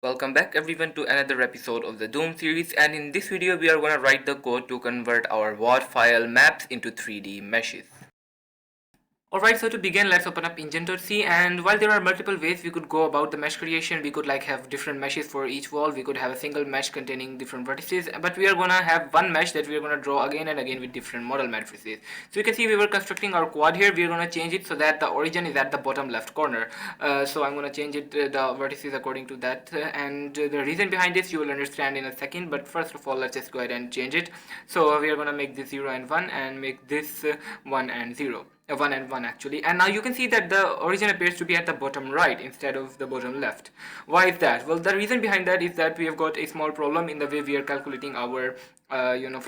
Welcome back everyone to another episode of the Doom series, and in this video we are going to write the code to convert our WAD file maps into 3D meshes. Alright, so to begin, let's open up Engine.c, and while there are multiple ways we could go about the mesh creation, we could have different meshes for each wall. We could have a single mesh containing different vertices, but we are gonna have one mesh that we are gonna draw again and again with different model matrices. So you can see we were constructing our quad here. We are gonna change it so that the origin is at the bottom left corner. So I'm gonna change it the vertices according to that, and the reason behind this you will understand in a second. But first of all, let's just go ahead and change it. So we are gonna make this 0 and 1 and make this 1 and 0. 1 and 1 actually, and now you can see that the origin appears to be at the bottom right instead of the bottom left. Why is that? Well, the reason behind that is that we have got a small problem in the way we are calculating our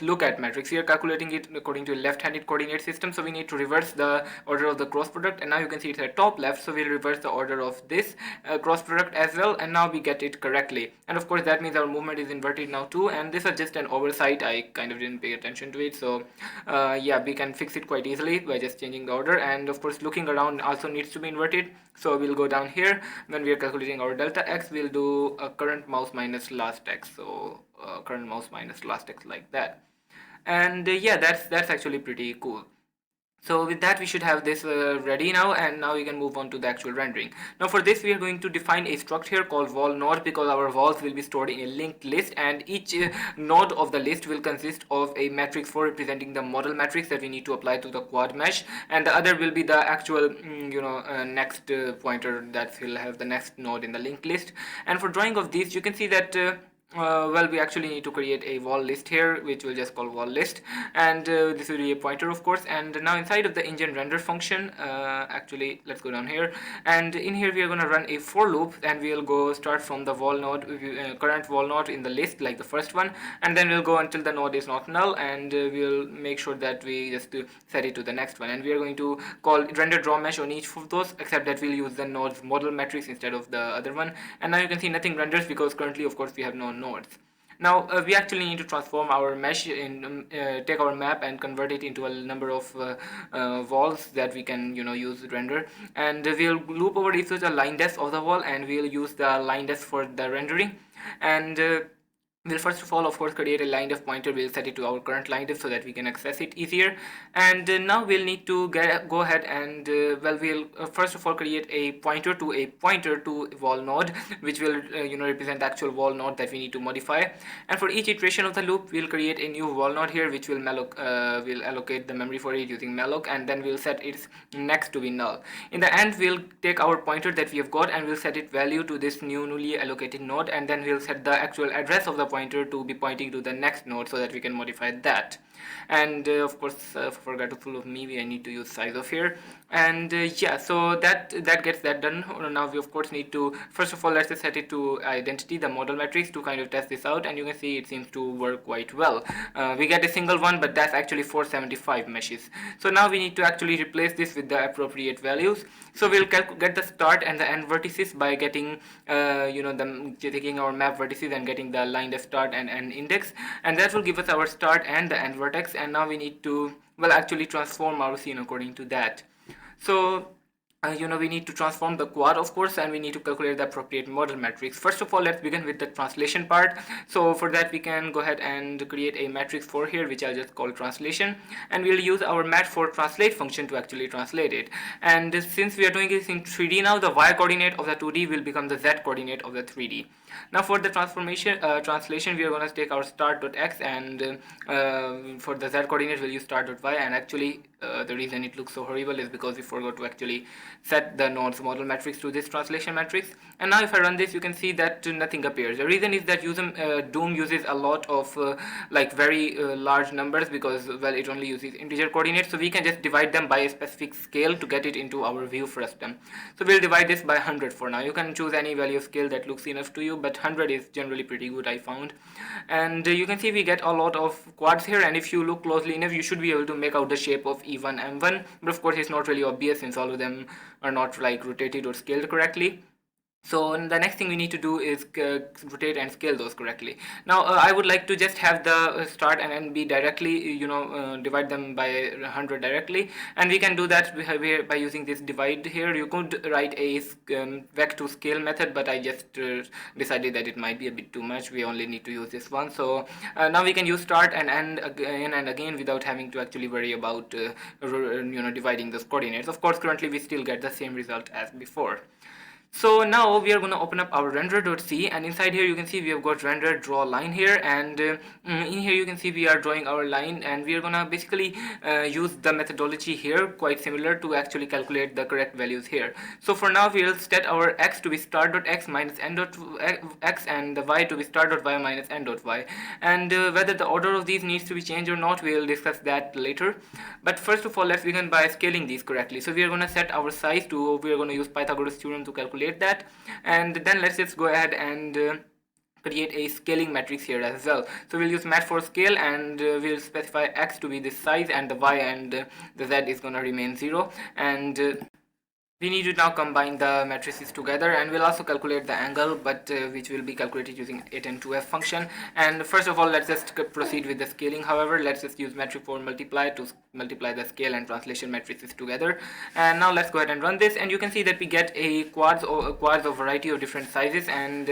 look at matrix. We are calculating it according to a left-handed coordinate system, so we need to reverse the order of the cross product, and now you can see it's at top left, so we'll reverse the order of this cross product as well, and now we get it correctly. And of course that means our movement is inverted now too, and this is just an oversight. I kind of didn't pay attention to it, so yeah, we can fix it quite easily by just changing the order. And of course looking around also needs to be inverted, so we'll go down here. When we are calculating our delta x, we'll do a current mouse minus last x, so current mouse minus last x, like that. And yeah, that's actually pretty cool. So with that we should have this ready now, and now we can move on to the actual rendering. Now for this we are going to define a struct here called wall node, because our walls will be stored in a linked list, and each node of the list will consist of a matrix for representing the model matrix that we need to apply to the quad mesh, and the other will be the actual next pointer that will have the next node in the linked list. And for drawing of these, you can see that well, we actually need to create a wall list here, which we'll just call wall list, and this will be a pointer of course. And now inside of the engine render function, actually let's go down here, and in here we are going to run a for loop, and we'll go start from the wall node, current wall node in the list, like the first one, and then we'll go until the node is not null, and we'll make sure that we just set it to the next one. And we are going to call render draw mesh on each of those, except that we'll use the nodes model matrix instead of the other one. And now you can see nothing renders because currently of course we have no nodes. Now we actually need to transform our mesh in take our map and convert it into a number of walls that we can use render, and we'll loop over each of the Linedefs of the wall, and we'll use the Linedefs for the rendering. And we'll first of all of course create a Linedef pointer. We'll set it to our current Linedef so that we can access it easier. And now we'll need to go ahead and we'll first of all create a pointer to wall node, which will represent the actual wall node that we need to modify. And for each iteration of the loop, we'll create a new wall node here, which will will allocate the memory for it using malloc, and then we'll set its next to be null. In the end, we'll take our pointer that we have got and we'll set its value to this new newly allocated node, and then we'll set the actual address of the pointer to be pointing to the next node so that we can modify that. And of course, forgetful of me, I need to use size of here. And yeah, so that gets that done. Now we of course need to first of all, let's just set it to identity, the model matrix, to kind of test this out, and you can see it seems to work quite well. We get a single one, but that's actually 475 meshes. So now we need to actually replace this with the appropriate values. So we'll get the start and the end vertices by getting taking our map vertices and getting the Linedef start and end index, and that will give us our start and the end vertex. And now we need to actually transform our scene according to that. So we need to transform the quad of course, and we need to calculate the appropriate model matrix. First of all, let's begin with the translation part. So for that we can go ahead and create a matrix for here, which I'll just call translation, and we'll use our mat for translate function to actually translate it. And since we are doing this in 3D now, the y coordinate of the 2D will become the z coordinate of the 3D. Now for the translation, we are going to take our start.x, and for the z coordinate we'll use start.y. And actually the reason it looks so horrible is because we forgot to actually set the nodes model matrix to this translation matrix. And now if I run this, you can see that nothing appears. The reason is that Doom uses a lot of very large numbers, because well, it only uses integer coordinates, so we can just divide them by a specific scale to get it into our view frustum. So we'll divide this by 100 for now. You can choose any value of scale that looks enough to you, but 100 is generally pretty good, I found. And you can see we get a lot of quads here, and if you look closely enough, you should be able to make out the shape of E1, M1, but of course it's not really obvious since all of them are not rotated or scaled correctly. So the next thing we need to do is rotate and scale those correctly. Now I would like to just have the start and end be directly, divide them by 100 directly, and we can do that by using this divide here. You could write a vec to scale method, but I just decided that it might be a bit too much. We only need to use this one. So now we can use start and end again and again without having to actually worry about dividing those coordinates. Of course, currently we still get the same result as before. So now we are going to open up our render.c, and inside here you can see we have got render draw line here, and in here you can see we are drawing our line, and we are going to basically use the methodology here quite similar to actually calculate the correct values here. So for now we will set our x to be start.x minus n.x and the y to be start.y minus n.y, and whether the order of these needs to be changed or not, we will discuss that later. But first of all, let's begin by scaling these correctly. So we are going to set our size to, we are going to use Pythagoras theorem to calculate that, and then let's just go ahead and create a scaling matrix here as well. So we'll use mat for scale, and we'll specify x to be this size, and the y and the z is going to remain 0, and we need to now combine the matrices together, and we'll also calculate the angle, but which will be calculated using 8n2f function. And first of all, let's just proceed with the scaling. However, let's just use metric for multiply to multiply the scale and translation matrices together. And now let's go ahead and run this, and you can see that we get a quads of variety of different sizes, and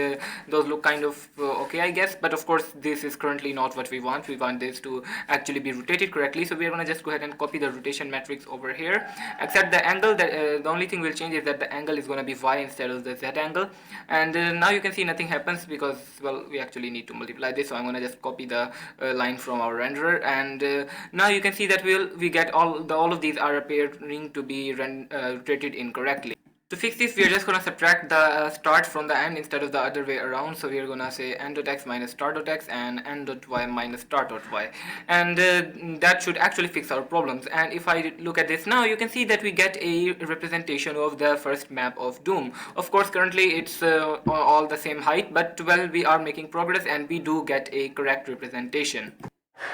those look kind of okay, I guess. But of course, this is currently not what we want. We want this to actually be rotated correctly, so we are going to just go ahead and copy the rotation matrix over here, except the angle, that the only thing will change is that the angle is going to be y instead of the z angle. And now you can see nothing happens because, well, we actually need to multiply this, so I'm going to just copy the line from our renderer, and now you can see that we get all of these are appearing to be rotated incorrectly. To fix this, we are just going to subtract the start from the end instead of the other way around. So we are going to say n.x minus start.x and n.y minus start.y, and that should actually fix our problems. And if I look at this now, you can see that we get a representation of the first map of Doom. Of course, currently it's all the same height, but well, we are making progress and we do get a correct representation.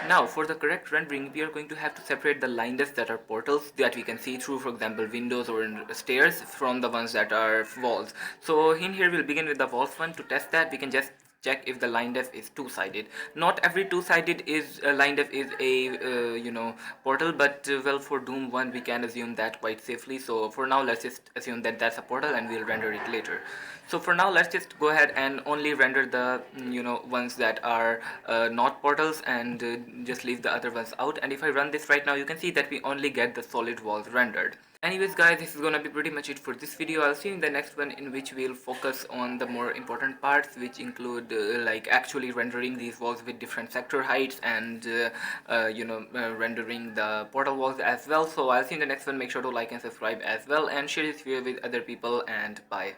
Now, for the correct rendering, we are going to have to separate the Linedefs that are portals that we can see through, for example, windows or stairs, from the ones that are walls. So in here, we'll begin with the walls one. To test that, we can just check if the Linedef is two-sided. Not every two-sided Linedef is a portal, but well, for Doom 1 we can assume that quite safely. So for now, let's just assume that that's a portal, and we'll render it later. So for now, let's just go ahead and only render the ones that are not portals, and just leave the other ones out. And if I run this right now, you can see that we only get the solid walls rendered. Anyways guys, this is gonna be pretty much it for this video. I'll see you in the next one, in which we'll focus on the more important parts, which include like actually rendering these walls with different sector heights, and rendering the portal walls as well. So I'll see you in the next one. Make sure to like and subscribe as well, and share this video with other people, and bye.